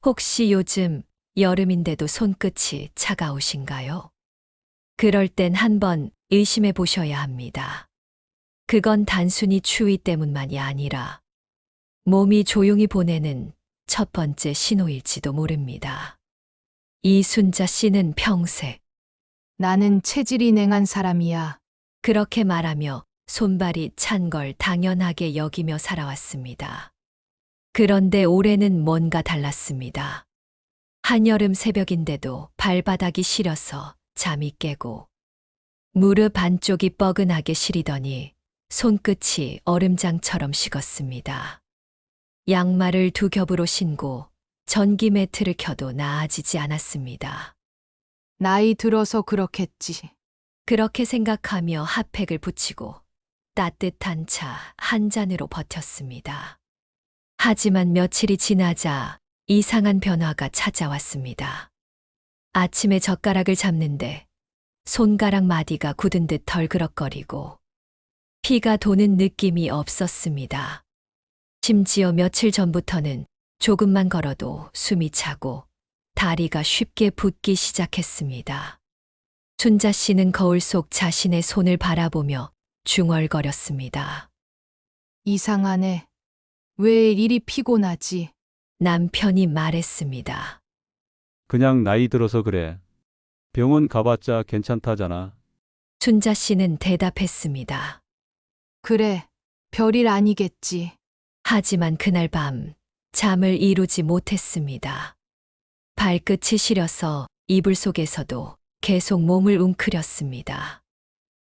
혹시 요즘 여름인데도 손끝이 차가우신가요? 그럴 땐 한번 의심해 보셔야 합니다. 그건 단순히 추위 때문만이 아니라 몸이 조용히 보내는 첫 번째 신호일지도 모릅니다. 이순자 씨는 평생 나는 체질이 냉한 사람이야. 그렇게 말하며 손발이 찬 걸 당연하게 여기며 살아왔습니다. 그런데 올해는 뭔가 달랐습니다. 한여름 새벽인데도 발바닥이 시려서 잠이 깨고 무릎 안쪽이 뻐근하게 시리더니 손끝이 얼음장처럼 식었습니다. 양말을 두 겹으로 신고 전기 매트를 켜도 나아지지 않았습니다. 나이 들어서 그렇겠지. 그렇게 생각하며 핫팩을 붙이고 따뜻한 차 한 잔으로 버텼습니다. 하지만 며칠이 지나자 이상한 변화가 찾아왔습니다. 아침에 젓가락을 잡는데 손가락 마디가 굳은 듯 덜그럭거리고 피가 도는 느낌이 없었습니다. 심지어 며칠 전부터는 조금만 걸어도 숨이 차고 다리가 쉽게 붓기 시작했습니다. 순자 씨는 거울 속 자신의 손을 바라보며 중얼거렸습니다. 이상하네. 왜 이리 피곤하지? 남편이 말했습니다. 그냥 나이 들어서 그래. 병원 가봤자 괜찮다잖아. 순자 씨는 대답했습니다. 그래, 별일 아니겠지. 하지만 그날 밤 잠을 이루지 못했습니다. 발끝이 시려서 이불 속에서도 계속 몸을 웅크렸습니다.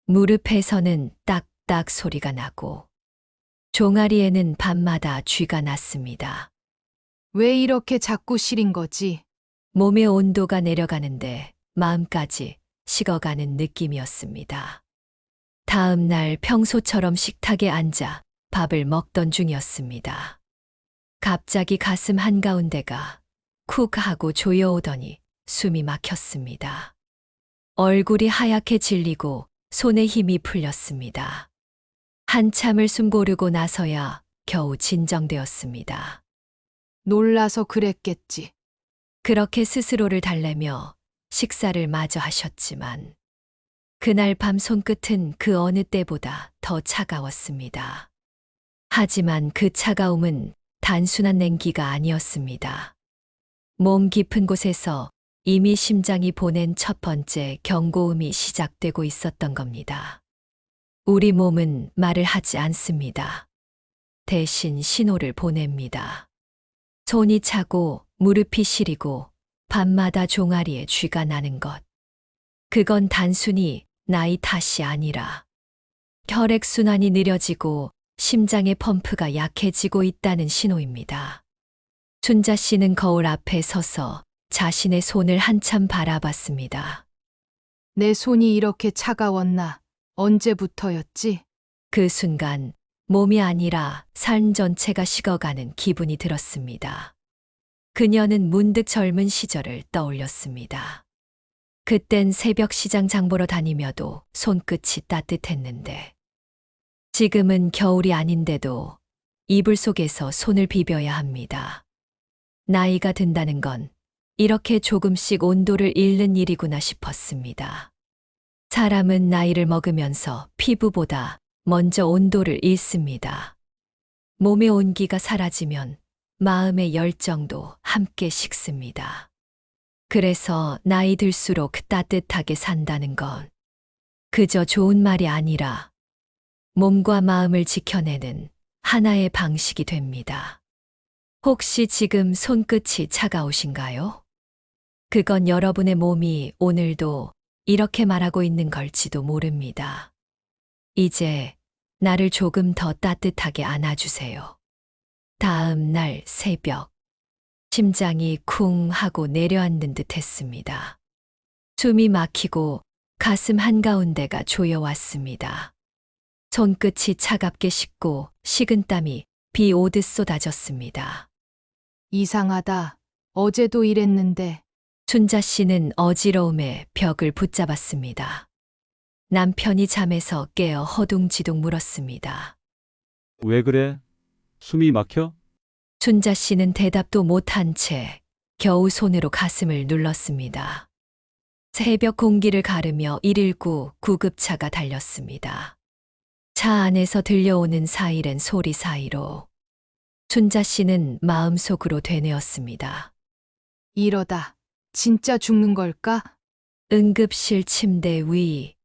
무릎에서는 딱딱 소리가 나고 종아리에는 밤마다 쥐가 났습니다. 왜 이렇게 자꾸 시린 거지? 몸의 온도가 내려가는데 마음까지 식어가는 느낌이었습니다. 다음 날 평소처럼 식탁에 앉아 밥을 먹던 중이었습니다. 갑자기 가슴 한가운데가 쿡 하고 조여오더니 숨이 막혔습니다. 얼굴이 하얗게 질리고 손에 힘이 풀렸습니다. 한참을 숨 고르고 나서야 겨우 진정되었습니다. 놀라서 그랬겠지. 그렇게 스스로를 달래며 식사를 마저 하셨지만 그날 밤 손끝은 그 어느 때보다 더 차가웠습니다. 하지만 그 차가움은 단순한 냉기가 아니었습니다. 몸 깊은 곳에서 이미 심장이 보낸 첫 번째 경고음이 시작되고 있었던 겁니다. 우리 몸은 말을 하지 않습니다. 대신 신호를 보냅니다. 손이 차고 무릎이 시리고 밤마다 종아리에 쥐가 나는 것. 그건 단순히 나이 탓이 아니라 혈액순환이 느려지고 심장의 펌프가 약해지고 있다는 신호입니다. 순자 씨는 거울 앞에 서서 자신의 손을 한참 바라봤습니다. 내 손이 이렇게 차가웠나? 언제부터였지? 그 순간 몸이 아니라 삶 전체가 식어가는 기분이 들었습니다. 그녀는 문득 젊은 시절을 떠올렸습니다. 그땐 새벽 시장 장 보러 다니며도 손끝이 따뜻했는데 지금은 겨울이 아닌데도 이불 속에서 손을 비벼야 합니다. 나이가 든다는 건 이렇게 조금씩 온도를 잃는 일이구나 싶었습니다. 사람은 나이를 먹으면서 피부보다 먼저 온도를 잃습니다. 몸의 온기가 사라지면 마음의 열정도 함께 식습니다. 그래서 나이 들수록 따뜻하게 산다는 건 그저 좋은 말이 아니라 몸과 마음을 지켜내는 하나의 방식이 됩니다. 혹시 지금 손끝이 차가우신가요? 그건 여러분의 몸이 오늘도 이렇게 말하고 있는 걸지도 모릅니다. 이제 나를 조금 더 따뜻하게 안아주세요. 다음 날 새벽, 심장이 쿵 하고 내려앉는 듯 했습니다. 숨이 막히고 가슴 한가운데가 조여왔습니다. 손끝이 차갑게 식고 식은 땀이 비 오듯 쏟아졌습니다. 이상하다. 어제도 이랬는데. 순자 씨는 어지러움에 벽을 붙잡았습니다. 남편이 잠에서 깨어 허둥지둥 물었습니다. 왜 그래? 숨이 막혀? 순자 씨는 대답도 못한 채 겨우 손으로 가슴을 눌렀습니다. 새벽 공기를 가르며 119 구급차가 달렸습니다. 차 안에서 들려오는 사이렌 소리 사이로 순자 씨는 마음속으로 되뇌었습니다. 이러다 진짜 죽는 걸까? 응급실 침대 위.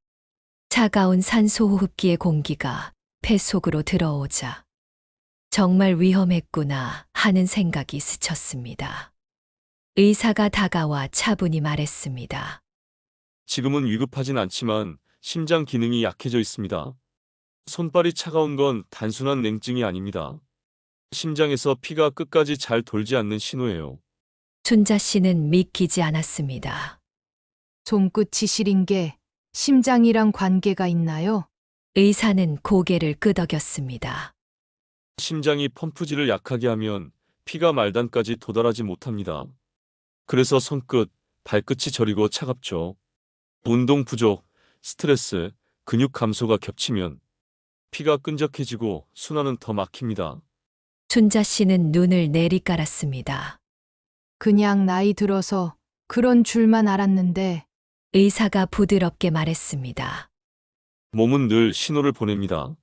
차가운 산소 호흡기의 공기가 폐 속으로 들어오자 정말 위험했구나 하는 생각이 스쳤습니다. 의사가 다가와 차분히 말했습니다. 지금은 위급하진 않지만 심장 기능이 약해져 있습니다. 손발이 차가운 건 단순한 냉증이 아닙니다. 심장에서 피가 끝까지 잘 돌지 않는 신호예요. 순자 씨는 믿기지 않았습니다. 손끝이 시린 게 심장이랑 관계가 있나요? 의사는 고개를 끄덕였습니다. 심장이 펌프질을 약하게 하면 피가 말단까지 도달하지 못합니다. 그래서 손끝, 발끝이 저리고 차갑죠. 운동 부족, 스트레스, 근육 감소가 겹치면 피가 끈적해지고 순환은 더 막힙니다. 순자 씨는 눈을 내리깔았습니다. 그냥 나이 들어서 그런 줄만 알았는데 의사가 부드럽게 말했습니다. 몸은 늘 신호를 보냅니다.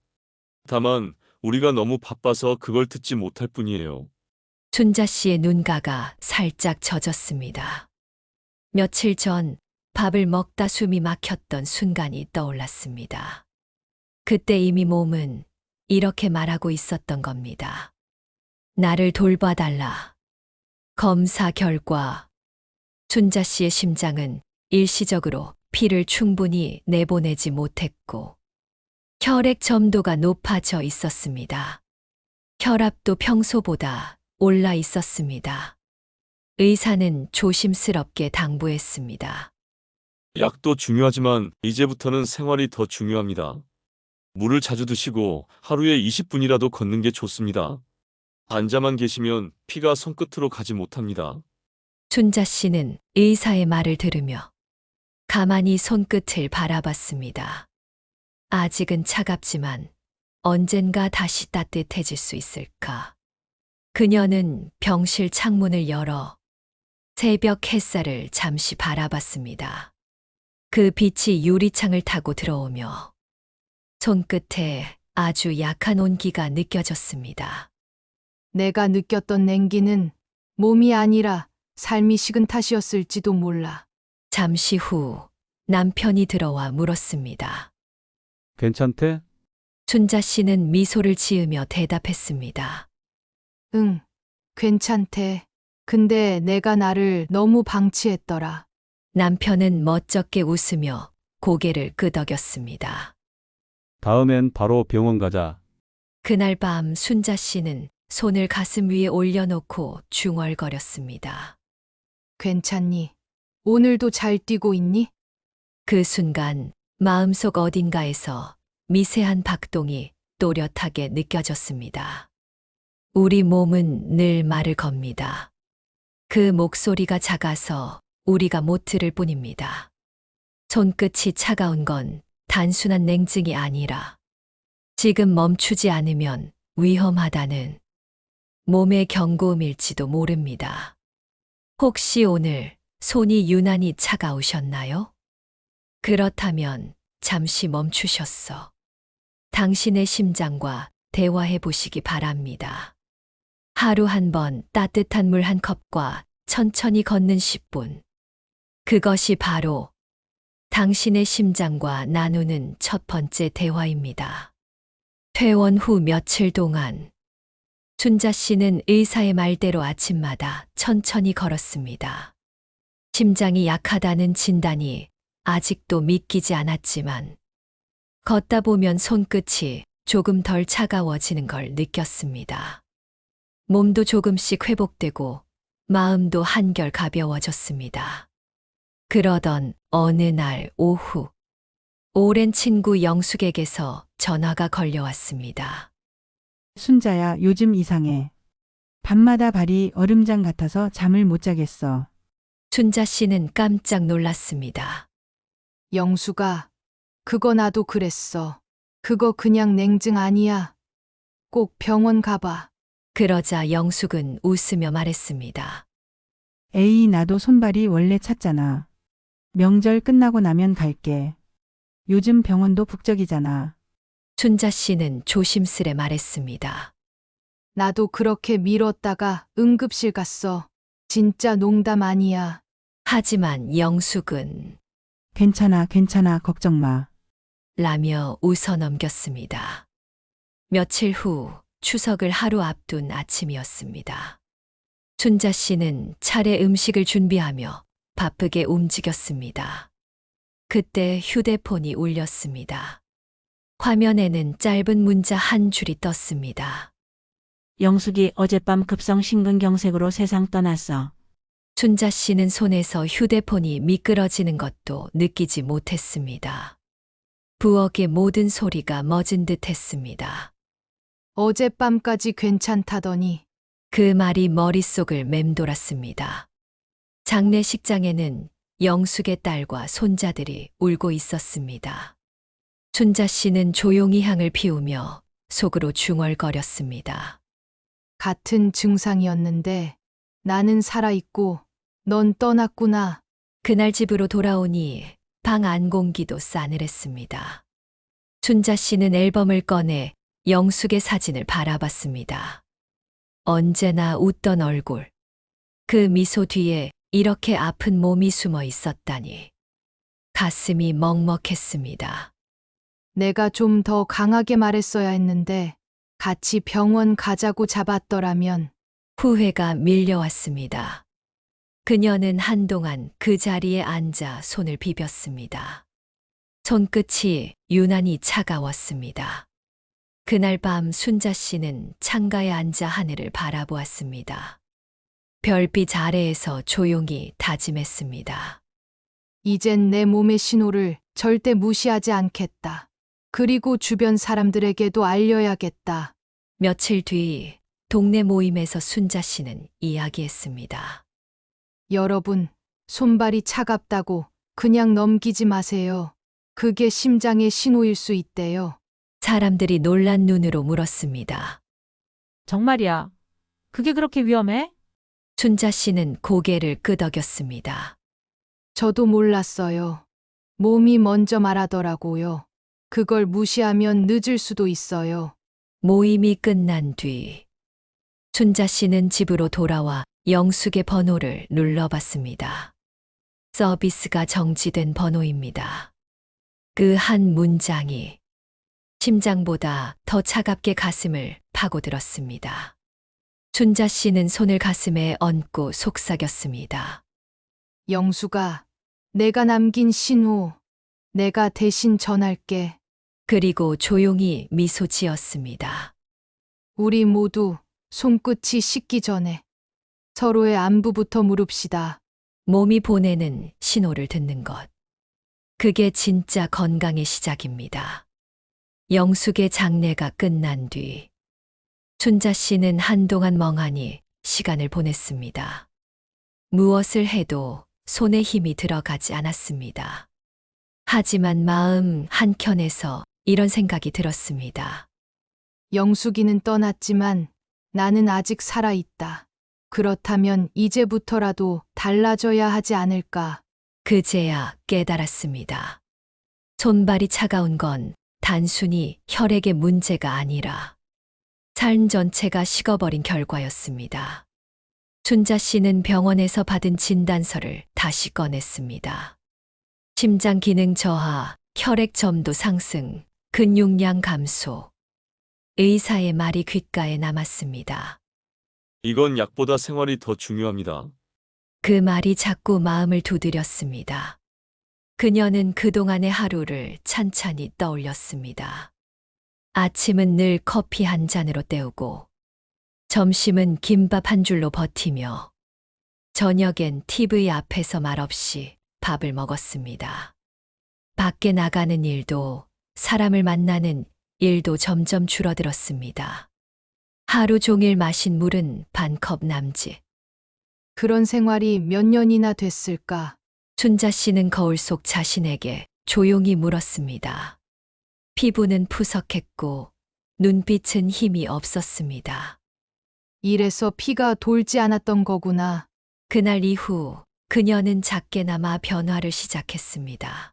다만 우리가 너무 바빠서 그걸 듣지 못할 뿐이에요. 순자 씨의 눈가가 살짝 젖었습니다. 며칠 전 밥을 먹다 숨이 막혔던 순간이 떠올랐습니다. 그때 이미 몸은 이렇게 말하고 있었던 겁니다. 나를 돌봐달라. 검사 결과 순자 씨의 심장은 일시적으로 피를 충분히 내보내지 못했고 혈액 점도가 높아져 있었습니다. 혈압도 평소보다 올라 있었습니다. 의사는 조심스럽게 당부했습니다. 약도 중요하지만 이제부터는 생활이 더 중요합니다. 물을 자주 드시고 하루에 20분이라도 걷는 게 좋습니다. 앉아만 계시면 피가 손끝으로 가지 못합니다. 순자 씨는 의사의 말을 들으며 가만히 손끝을 바라봤습니다. 아직은 차갑지만 언젠가 다시 따뜻해질 수 있을까? 그녀는 병실 창문을 열어 새벽 햇살을 잠시 바라봤습니다. 그 빛이 유리창을 타고 들어오며 손끝에 아주 약한 온기가 느껴졌습니다. 내가 느꼈던 냉기는 몸이 아니라 삶이 식은 탓이었을지도 몰라. 잠시 후 남편이 들어와 물었습니다. 괜찮대? 순자 씨는 미소를 지으며 대답했습니다. 응, 괜찮대. 근데 내가 나를 너무 방치했더라. 남편은 멋쩍게 웃으며 고개를 끄덕였습니다. 다음엔 바로 병원 가자. 그날 밤 순자 씨는 손을 가슴 위에 올려놓고 중얼거렸습니다. 괜찮니? 오늘도 잘 뛰고 있니? 그 순간 마음속 어딘가에서 미세한 박동이 또렷하게 느껴졌습니다. 우리 몸은 늘 말을 겁니다. 그 목소리가 작아서 우리가 못 들을 뿐입니다. 손끝이 차가운 건 단순한 냉증이 아니라 지금 멈추지 않으면 위험하다는 몸의 경고음일지도 모릅니다. 혹시 오늘 손이 유난히 차가우셨나요? 그렇다면 잠시 멈추셨어. 당신의 심장과 대화해 보시기 바랍니다. 하루 한 번 따뜻한 물 한 컵과 천천히 걷는 10분. 그것이 바로 당신의 심장과 나누는 첫 번째 대화입니다. 퇴원 후 며칠 동안 순자 씨는 의사의 말대로 아침마다 천천히 걸었습니다. 심장이 약하다는 진단이 아직도 믿기지 않았지만 걷다 보면 손끝이 조금 덜 차가워지는 걸 느꼈습니다. 몸도 조금씩 회복되고 마음도 한결 가벼워졌습니다. 그러던 어느 날 오후, 오랜 친구 영숙에게서 전화가 걸려왔습니다. 순자야, 요즘 이상해. 밤마다 발이 얼음장 같아서 잠을 못 자겠어. 순자 씨는 깜짝 놀랐습니다. 영수가, 그거 나도 그랬어. 그거 그냥 냉증 아니야. 꼭 병원 가봐. 그러자 영숙은 웃으며 말했습니다. 에이, 나도 손발이 원래 찼잖아. 명절 끝나고 나면 갈게. 요즘 병원도 북적이잖아. 춘자 씨는 조심스레 말했습니다. 나도 그렇게 미뤘다가 응급실 갔어. 진짜 농담 아니야. 하지만 영숙은 괜찮아, 괜찮아, 걱정 마. 라며 웃어 넘겼습니다. 며칠 후 추석을 하루 앞둔 아침이었습니다. 춘자 씨는 차례 음식을 준비하며 바쁘게 움직였습니다. 그때 휴대폰이 울렸습니다. 화면에는 짧은 문자 한 줄이 떴습니다. 영숙이 어젯밤 급성 심근경색으로 세상 떠났어. 춘자 씨는 손에서 휴대폰이 미끄러지는 것도 느끼지 못했습니다. 부엌의 모든 소리가 멎은 듯 했습니다. 어젯밤까지 괜찮다더니 그 말이 머릿속을 맴돌았습니다. 장례식장에는 영숙의 딸과 손자들이 울고 있었습니다. 춘자 씨는 조용히 향을 피우며 속으로 중얼거렸습니다. 같은 증상이었는데 나는 살아있고 넌 떠났구나. 그날 집으로 돌아오니 방 안 공기도 싸늘했습니다. 춘자 씨는 앨범을 꺼내 영숙의 사진을 바라봤습니다. 언제나 웃던 얼굴. 그 미소 뒤에 이렇게 아픈 몸이 숨어 있었다니. 가슴이 먹먹했습니다. 내가 좀 더 강하게 말했어야 했는데 같이 병원 가자고 잡았더라면. 후회가 밀려왔습니다. 그녀는 한동안 그 자리에 앉아 손을 비볐습니다. 손끝이 유난히 차가웠습니다. 그날 밤 순자 씨는 창가에 앉아 하늘을 바라보았습니다. 별빛 아래에서 조용히 다짐했습니다. 이젠 내 몸의 신호를 절대 무시하지 않겠다. 그리고 주변 사람들에게도 알려야겠다. 며칠 뒤 동네 모임에서 순자 씨는 이야기했습니다. 여러분, 손발이 차갑다고 그냥 넘기지 마세요. 그게 심장의 신호일 수 있대요. 사람들이 놀란 눈으로 물었습니다. 정말이야. 그게 그렇게 위험해? 순자 씨는 고개를 끄덕였습니다. 저도 몰랐어요. 몸이 먼저 말하더라고요. 그걸 무시하면 늦을 수도 있어요. 모임이 끝난 뒤 순자 씨는 집으로 돌아와 영숙의 번호를 눌러봤습니다. 서비스가 정지된 번호입니다. 그 한 문장이 심장보다 더 차갑게 가슴을 파고들었습니다. 순자 씨는 손을 가슴에 얹고 속삭였습니다. 영수가, 내가 남긴 신호, 내가 대신 전할게. 그리고 조용히 미소 지었습니다. 우리 모두 손끝이 식기 전에 서로의 안부부터 물읍시다. 몸이 보내는 신호를 듣는 것. 그게 진짜 건강의 시작입니다. 영숙의 장례가 끝난 뒤 순자 씨는 한동안 멍하니 시간을 보냈습니다. 무엇을 해도 손에 힘이 들어가지 않았습니다. 하지만 마음 한켠에서 이런 생각이 들었습니다. 영숙이는 떠났지만 나는 아직 살아있다. 그렇다면 이제부터라도 달라져야 하지 않을까. 그제야 깨달았습니다. 손발이 차가운 건 단순히 혈액의 문제가 아니라 삶 전체가 식어버린 결과였습니다. 순자 씨는 병원에서 받은 진단서를 다시 꺼냈습니다. 심장 기능 저하, 혈액 점도 상승, 근육량 감소. 의사의 말이 귓가에 남았습니다. 이건 약보다 생활이 더 중요합니다. 그 말이 자꾸 마음을 두드렸습니다. 그녀는 그동안의 하루를 찬찬히 떠올렸습니다. 아침은 늘 커피 한 잔으로 때우고, 점심은 김밥 한 줄로 버티며, 저녁엔 TV 앞에서 말없이 밥을 먹었습니다. 밖에 나가는 일도, 사람을 만나는 일도 점점 줄어들었습니다. 하루 종일 마신 물은 반컵 남짓. 그런 생활이 몇 년이나 됐을까? 순자 씨는 거울 속 자신에게 조용히 물었습니다. 피부는 푸석했고 눈빛은 힘이 없었습니다. 이래서 피가 돌지 않았던 거구나. 그날 이후 그녀는 작게나마 변화를 시작했습니다.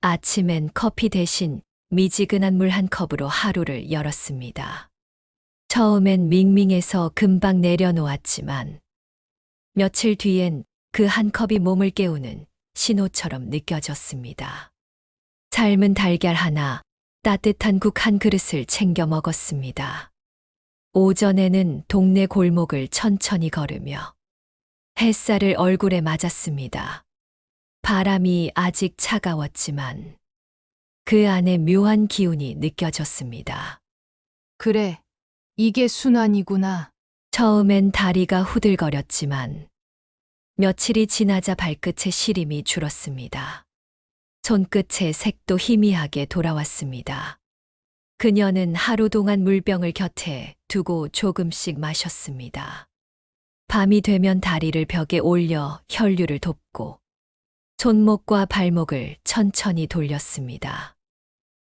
아침엔 커피 대신 미지근한 물 한 컵으로 하루를 열었습니다. 처음엔 밍밍해서 금방 내려놓았지만 며칠 뒤엔 그 한 컵이 몸을 깨우는 신호처럼 느껴졌습니다. 삶은 달걀 하나, 따뜻한 국 한 그릇을 챙겨 먹었습니다. 오전에는 동네 골목을 천천히 걸으며 햇살을 얼굴에 맞았습니다. 바람이 아직 차가웠지만 그 안에 묘한 기운이 느껴졌습니다. 그래, 이게 순환이구나. 처음엔 다리가 후들거렸지만 며칠이 지나자 발끝의 시림이 줄었습니다. 손끝의 색도 희미하게 돌아왔습니다. 그녀는 하루 동안 물병을 곁에 두고 조금씩 마셨습니다. 밤이 되면 다리를 벽에 올려 혈류를 돕고 손목과 발목을 천천히 돌렸습니다.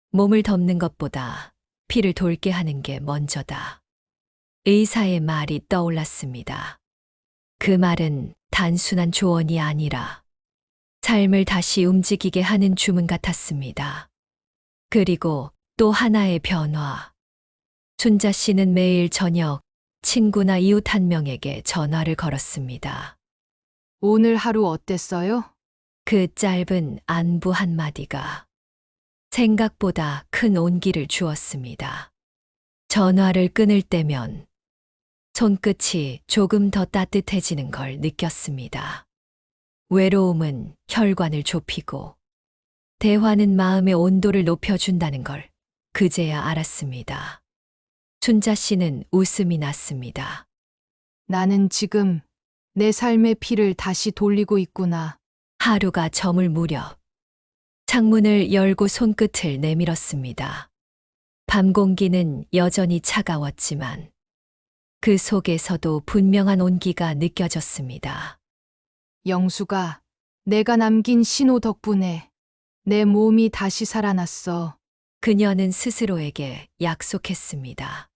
몸을 덮는 것보다 피를 돌게 하는 게 먼저다. 의사의 말이 떠올랐습니다. 그 말은 단순한 조언이 아니라 삶을 다시 움직이게 하는 주문 같았습니다. 그리고 또 하나의 변화. 순자 씨는 매일 저녁 친구나 이웃 한 명에게 전화를 걸었습니다. 오늘 하루 어땠어요? 그 짧은 안부 한마디가 생각보다 큰 온기를 주었습니다. 전화를 끊을 때면 손끝이 조금 더 따뜻해지는 걸 느꼈습니다. 외로움은 혈관을 좁히고 대화는 마음의 온도를 높여준다는 걸 그제야 알았습니다. 순자 씨는 웃음이 났습니다. 나는 지금 내 삶의 피를 다시 돌리고 있구나. 하루가 저물 무렵 창문을 열고 손끝을 내밀었습니다. 밤 공기는 여전히 차가웠지만 그 속에서도 분명한 온기가 느껴졌습니다. 영수가 내가 남긴 신호 덕분에 내 몸이 다시 살아났어. 그녀는 스스로에게 약속했습니다.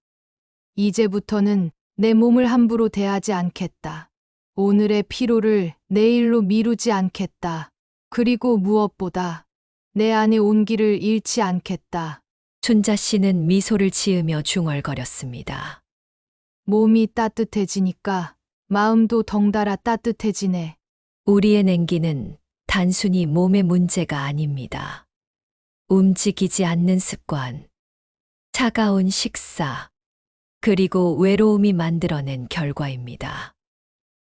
이제부터는 내 몸을 함부로 대하지 않겠다. 오늘의 피로를 내일로 미루지 않겠다. 그리고 무엇보다 내 안의 온기를 잃지 않겠다. 순자 씨는 미소를 지으며 중얼거렸습니다. 몸이 따뜻해지니까 마음도 덩달아 따뜻해지네. 우리의 냉기는 단순히 몸의 문제가 아닙니다. 움직이지 않는 습관, 차가운 식사, 그리고 외로움이 만들어낸 결과입니다.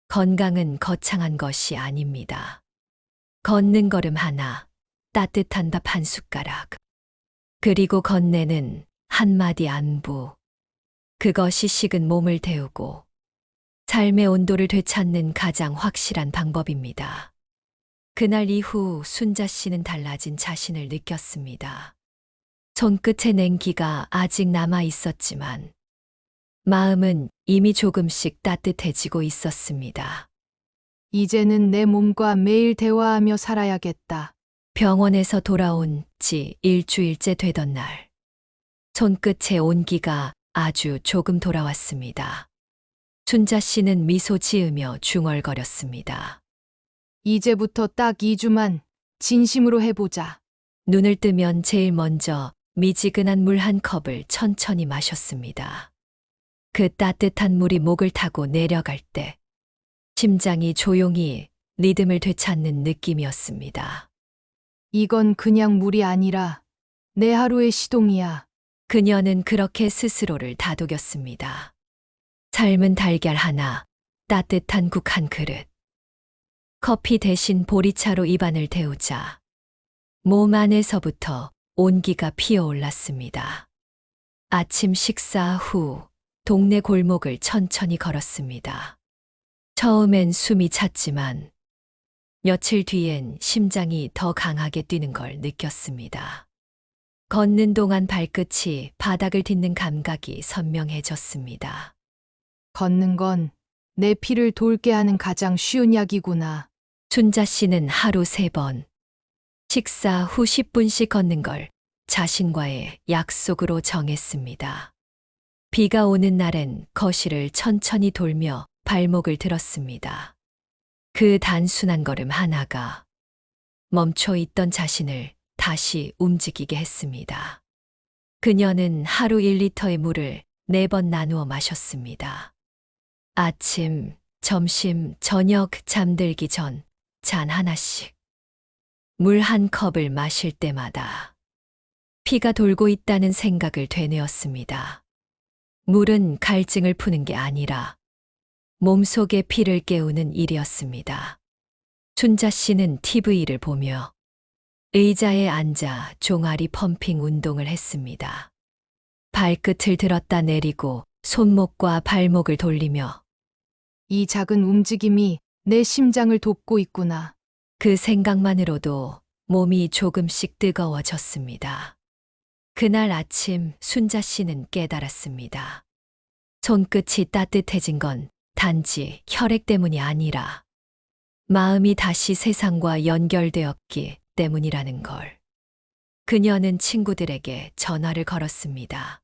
건강은 거창한 것이 아닙니다. 걷는 걸음 하나, 따뜻한 밥 한 숟가락, 그리고 건네는 한마디 안부. 그것이 식은 몸을 데우고 삶의 온도를 되찾는 가장 확실한 방법입니다. 그날 이후 순자 씨는 달라진 자신을 느꼈습니다. 손끝의 냉기가 아직 남아 있었지만 마음은 이미 조금씩 따뜻해지고 있었습니다. 이제는 내 몸과 매일 대화하며 살아야겠다. 병원에서 돌아온 지 일주일째 되던 날, 손끝의 온기가 아주 조금 돌아왔습니다. 순자 씨는 미소 지으며 중얼거렸습니다. 이제부터 딱 2주만 진심으로 해보자. 눈을 뜨면 제일 먼저 미지근한 물 한 컵을 천천히 마셨습니다. 그 따뜻한 물이 목을 타고 내려갈 때 심장이 조용히 리듬을 되찾는 느낌이었습니다. 이건 그냥 물이 아니라 내 하루의 시동이야. 그녀는 그렇게 스스로를 다독였습니다. 삶은 달걀 하나, 따뜻한 국 한 그릇. 커피 대신 보리차로 입안을 데우자 몸 안에서부터 온기가 피어올랐습니다. 아침 식사 후 동네 골목을 천천히 걸었습니다. 처음엔 숨이 찼지만 며칠 뒤엔 심장이 더 강하게 뛰는 걸 느꼈습니다. 걷는 동안 발끝이 바닥을 딛는 감각이 선명해졌습니다. 걷는 건 내 피를 돌게 하는 가장 쉬운 약이구나. 순자 씨는 하루 3번, 식사 후 10분씩 걷는 걸 자신과의 약속으로 정했습니다. 비가 오는 날엔 거실을 천천히 돌며 발목을 들었습니다. 그 단순한 걸음 하나가 멈춰 있던 자신을 다시 움직이게 했습니다. 그녀는 하루 1리터의 물을 4번 나누어 마셨습니다. 아침, 점심, 저녁 잠들기 전 잔 하나씩. 물 한 컵을 마실 때마다 피가 돌고 있다는 생각을 되뇌었습니다. 물은 갈증을 푸는 게 아니라 몸속의 피를 깨우는 일이었습니다. 춘자 씨는 TV를 보며 의자에 앉아 종아리 펌핑 운동을 했습니다. 발끝을 들었다 내리고 손목과 발목을 돌리며 이 작은 움직임이 내 심장을 돕고 있구나. 그 생각만으로도 몸이 조금씩 뜨거워졌습니다. 그날 아침 순자 씨는 깨달았습니다. 손끝이 따뜻해진 건 단지 혈액 때문이 아니라 마음이 다시 세상과 연결되었기 때문이라는 걸. 그녀는 친구들에게 전화를 걸었습니다.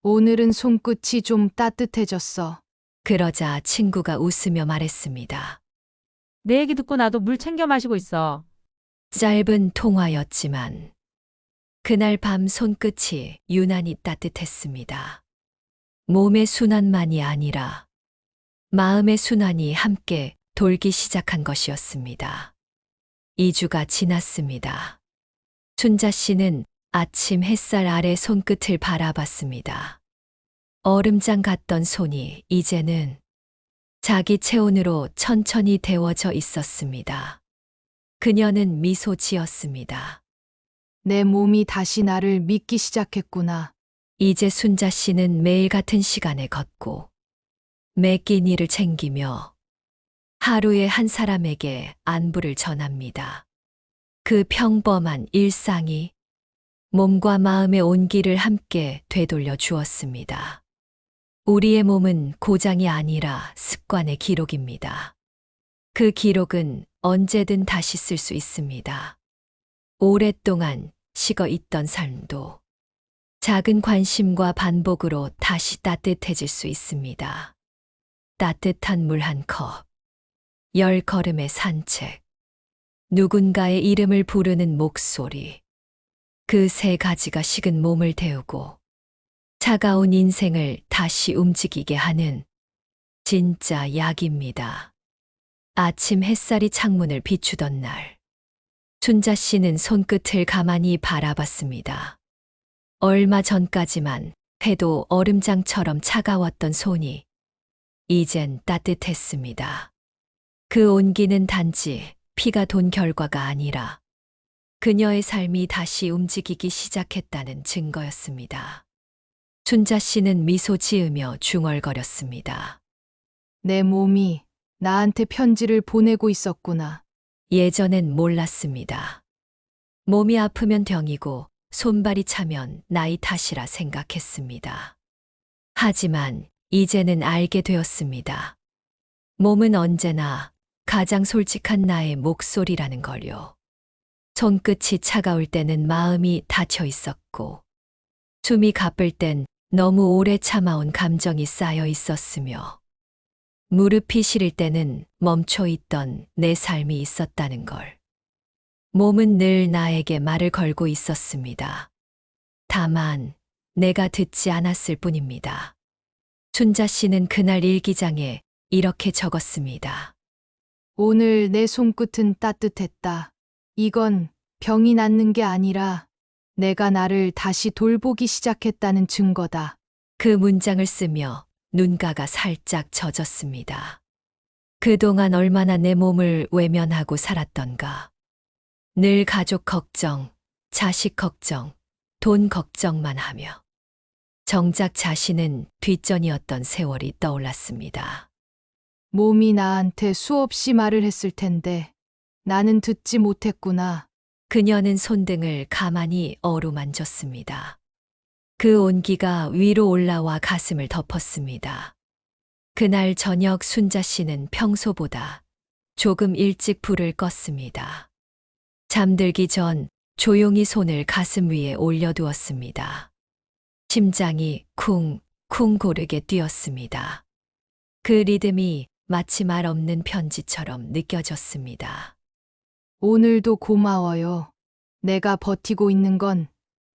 오늘은 손끝이 좀 따뜻해졌어. 그러자 친구가 웃으며 말했습니다. 내 얘기 듣고 나도 물 챙겨 마시고 있어. 짧은 통화였지만 그날 밤 손끝이 유난히 따뜻했습니다. 몸의 순환만이 아니라 마음의 순환이 함께 돌기 시작한 것이었습니다. 2주가 지났습니다. 춘자 씨는 아침 햇살 아래 손끝을 바라봤습니다. 얼음장 같던 손이 이제는 자기 체온으로 천천히 데워져 있었습니다. 그녀는 미소 지었습니다. 내 몸이 다시 나를 믿기 시작했구나. 이제 순자 씨는 매일 같은 시간에 걷고 매 끼니를 챙기며 하루에 한 사람에게 안부를 전합니다. 그 평범한 일상이 몸과 마음의 온기를 함께 되돌려 주었습니다. 우리의 몸은 고장이 아니라 습관의 기록입니다. 그 기록은 언제든 다시 쓸 수 있습니다. 오랫동안 식어 있던 삶도 작은 관심과 반복으로 다시 따뜻해질 수 있습니다. 따뜻한 물 한 컵, 10걸음의 산책, 누군가의 이름을 부르는 목소리, 그 3가지가 식은 몸을 데우고 차가운 인생을 다시 움직이게 하는 진짜 약입니다. 아침 햇살이 창문을 비추던 날, 춘자 씨는 손끝을 가만히 바라봤습니다. 얼마 전까지만 해도 얼음장처럼 차가웠던 손이 이젠 따뜻했습니다. 그 온기는 단지 피가 돈 결과가 아니라 그녀의 삶이 다시 움직이기 시작했다는 증거였습니다. 춘자 씨는 미소 지으며 중얼거렸습니다. 내 몸이 나한테 편지를 보내고 있었구나. 예전엔 몰랐습니다. 몸이 아프면 병이고 손발이 차면 나이 탓이라 생각했습니다. 하지만 이제는 알게 되었습니다. 몸은 언제나 가장 솔직한 나의 목소리라는 걸요. 손끝이 차가울 때는 마음이 닫혀 있었고, 숨이 가쁠 땐 너무 오래 참아온 감정이 쌓여 있었으며, 무릎이 시릴 때는 멈춰 있던 내 삶이 있었다는 걸. 몸은 늘 나에게 말을 걸고 있었습니다. 다만 내가 듣지 않았을 뿐입니다. 춘자 씨는 그날 일기장에 이렇게 적었습니다. 오늘 내 손끝은 따뜻했다. 이건 병이 낫는 게 아니라 내가 나를 다시 돌보기 시작했다는 증거다. 그 문장을 쓰며 눈가가 살짝 젖었습니다. 그동안 얼마나 내 몸을 외면하고 살았던가. 늘 가족 걱정, 자식 걱정, 돈 걱정만 하며 정작 자신은 뒷전이었던 세월이 떠올랐습니다. 몸이 나한테 수없이 말을 했을 텐데 나는 듣지 못했구나. 그녀는 손등을 가만히 어루만졌습니다. 그 온기가 위로 올라와 가슴을 덮었습니다. 그날 저녁 순자 씨는 평소보다 조금 일찍 불을 껐습니다. 잠들기 전 조용히 손을 가슴 위에 올려두었습니다. 심장이 쿵쿵 고르게 뛰었습니다. 그 리듬이 마치 말 없는 편지처럼 느껴졌습니다. 오늘도 고마워요. 내가 버티고 있는 건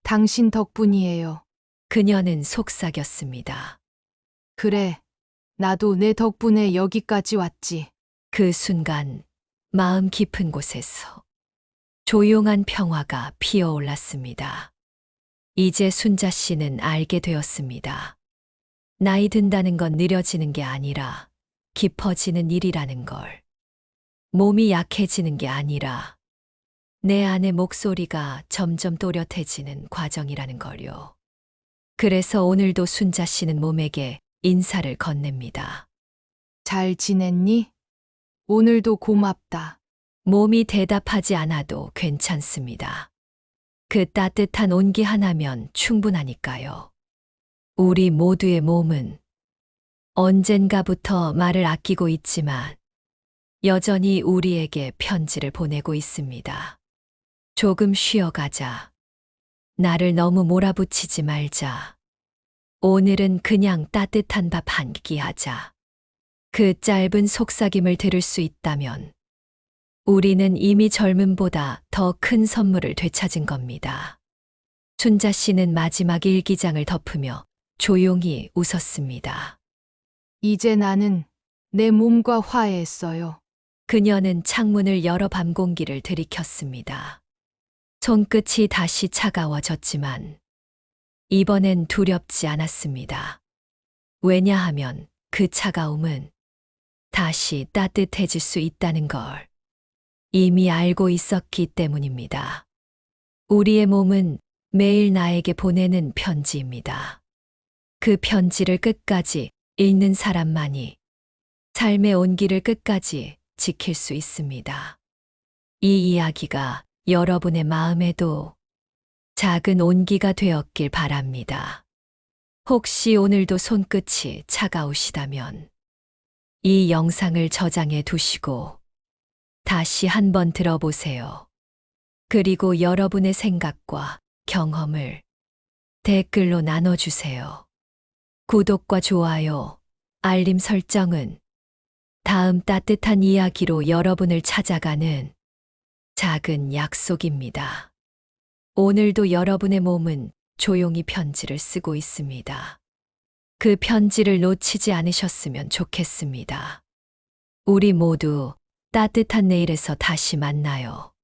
당신 덕분이에요. 그녀는 속삭였습니다. 그래. 나도 내 덕분에 여기까지 왔지. 그 순간 마음 깊은 곳에서 조용한 평화가 피어올랐습니다. 이제 순자 씨는 알게 되었습니다. 나이 든다는 건 느려지는 게 아니라 깊어지는 일이라는 걸. 몸이 약해지는 게 아니라 내 안의 목소리가 점점 또렷해지는 과정이라는 걸요. 그래서 오늘도 순자 씨는 몸에게 인사를 건넵니다. 잘 지냈니? 오늘도 고맙다. 몸이 대답하지 않아도 괜찮습니다. 그 따뜻한 온기 하나면 충분하니까요. 우리 모두의 몸은 언젠가부터 말을 아끼고 있지만 여전히 우리에게 편지를 보내고 있습니다. 조금 쉬어가자. 나를 너무 몰아붙이지 말자. 오늘은 그냥 따뜻한 밥 한 끼 하자. 그 짧은 속삭임을 들을 수 있다면 우리는 이미 젊음보다 더 큰 선물을 되찾은 겁니다. 순자 씨는 마지막 일기장을 덮으며 조용히 웃었습니다. 이제 나는 내 몸과 화해했어요. 그녀는 창문을 열어 밤 공기를 들이켰습니다. 손끝이 다시 차가워졌지만 이번엔 두렵지 않았습니다. 왜냐하면 그 차가움은 다시 따뜻해질 수 있다는 걸 이미 알고 있었기 때문입니다. 우리의 몸은 매일 나에게 보내는 편지입니다. 그 편지를 끝까지 읽는 사람만이 삶의 온기를 끝까지 지킬 수 있습니다. 이 이야기가 여러분의 마음에도 작은 온기가 되었길 바랍니다. 혹시 오늘도 손끝이 차가우시다면 이 영상을 저장해 두시고 다시 한번 들어보세요. 그리고 여러분의 생각과 경험을 댓글로 나눠주세요. 구독과 좋아요, 알림 설정은 다음 따뜻한 이야기로 여러분을 찾아가는 작은 약속입니다. 오늘도 여러분의 몸은 조용히 편지를 쓰고 있습니다. 그 편지를 놓치지 않으셨으면 좋겠습니다. 우리 모두 따뜻한 내일에서 다시 만나요.